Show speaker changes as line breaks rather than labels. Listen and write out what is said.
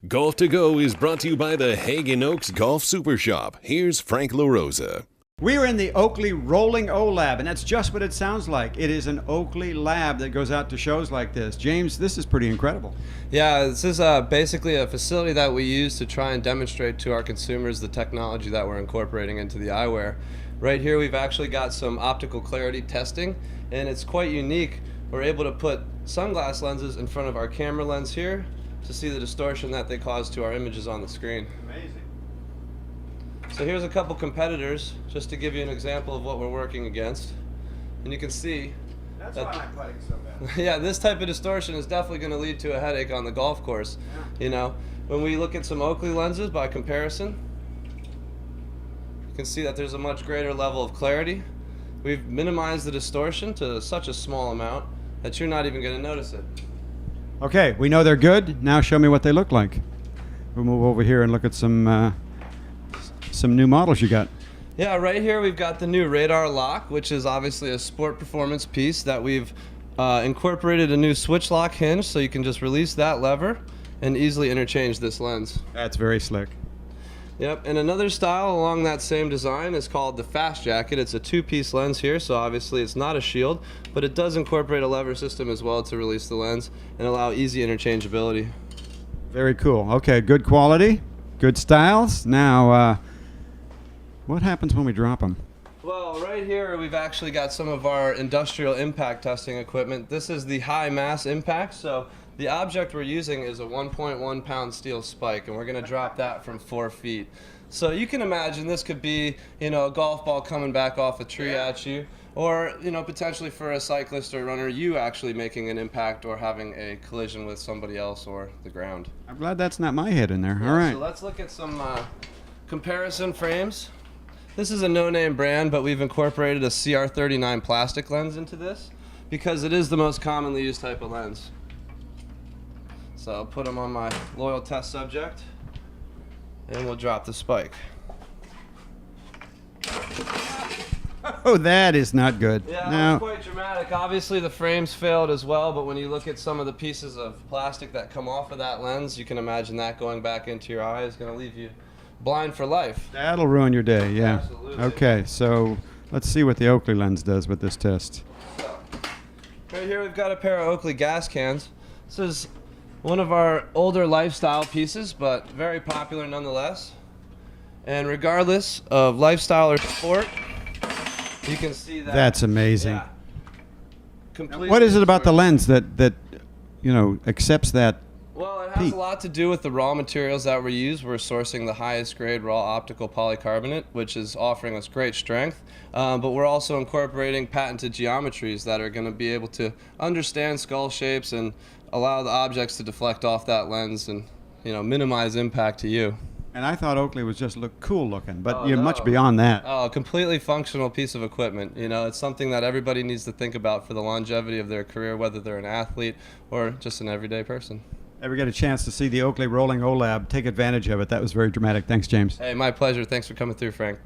Golf to Go is brought to you by the Hagen Oaks Golf Super Shop. Here's Frank LaRosa.
We are in the Oakley Rolling O Lab, and that's just what it sounds like. It is an Oakley lab that goes out to shows like this. James, this is pretty incredible.
Yeah, this is basically a facility that we use to try and demonstrate to our consumers the technology that we're incorporating into the eyewear. Right here we've actually got some optical clarity testing, and it's quite unique. We're able to put sunglass lenses in front of our camera lens here to see the distortion that they cause to our images on the screen.
Amazing.
So here's a couple competitors, just to give you an example of what we're working against. And you can see
That's
that,
why I'm putting so bad.
yeah, this type of distortion is definitely going to lead to a headache on the golf course.
Yeah.
You know, when we look at some Oakley lenses by comparison, you can see that there's a much greater level of clarity. We've minimized the distortion to such a small amount that you're not even going to notice it.
Okay, we know they're good. Now show me what they look like. We'll move over here and look at some new models you got.
Yeah, right here we've got the new Radar Lock, which is obviously a sport performance piece that we've incorporated a new switch lock hinge, so you can just release that lever and easily interchange this lens.
That's very slick.
Yep, and another style along that same design is called the Fast Jacket. It's a two-piece lens here, so obviously it's not a shield, but it does incorporate a lever system as well to release the lens and allow easy interchangeability.
Very cool. Okay, good quality, good styles. Now, what happens when we drop them?
Well, right here we've actually got some of our industrial impact testing equipment. This is the high mass impact, so the object we're using is a 1.1 pound steel spike, and we're going to drop that from 4 feet. So you can imagine this could be, you know, a golf ball coming back off a tree at you, or, you know, potentially for a cyclist or runner, you actually making an impact or having a collision with somebody else or the ground.
I'm glad that's not my head in there.
Yeah,
all right.
So let's look at some comparison frames. This is a no-name brand, but we've incorporated a CR39 plastic lens into this because it is the most commonly used type of lens. So I'll put them on my loyal test subject, and we'll drop the spike.
Oh, that is not good.
Yeah, that
Now,
was quite dramatic. Obviously the frames failed as well, but when you look at some of the pieces of plastic that come off of that lens, you can imagine that going back into your eye is going to leave you blind for life.
that'll ruin your day, yeah.
Absolutely.
Okay, so let's see what the Oakley lens does with this test.
So, right here we've got a pair of Oakley gas cans. This is one of our older lifestyle pieces, but very popular nonetheless. And regardless of lifestyle or sport, you can see that.
That's amazing.
Yeah, completely
What is it about the
distorted.
lens that you know, accepts that?
Well, it has a lot to do with the raw materials that we use. We're sourcing the highest grade raw optical polycarbonate, which is offering us great strength. But we're also incorporating patented geometries that are going to be able to understand skull shapes and allow the objects to deflect off that lens and, you know, minimize impact to you.
And I thought Oakley was just cool looking, but
Oh,
you're
no.
much beyond that.
Oh, a completely functional piece of equipment. You know, it's something that everybody needs to think about for the longevity of their career, whether they're an athlete or just an everyday person.
Ever get a chance to see the Oakley Rolling O Lab, take advantage of it. That was very dramatic. Thanks, James.
Hey, my pleasure. Thanks for coming through, Frank.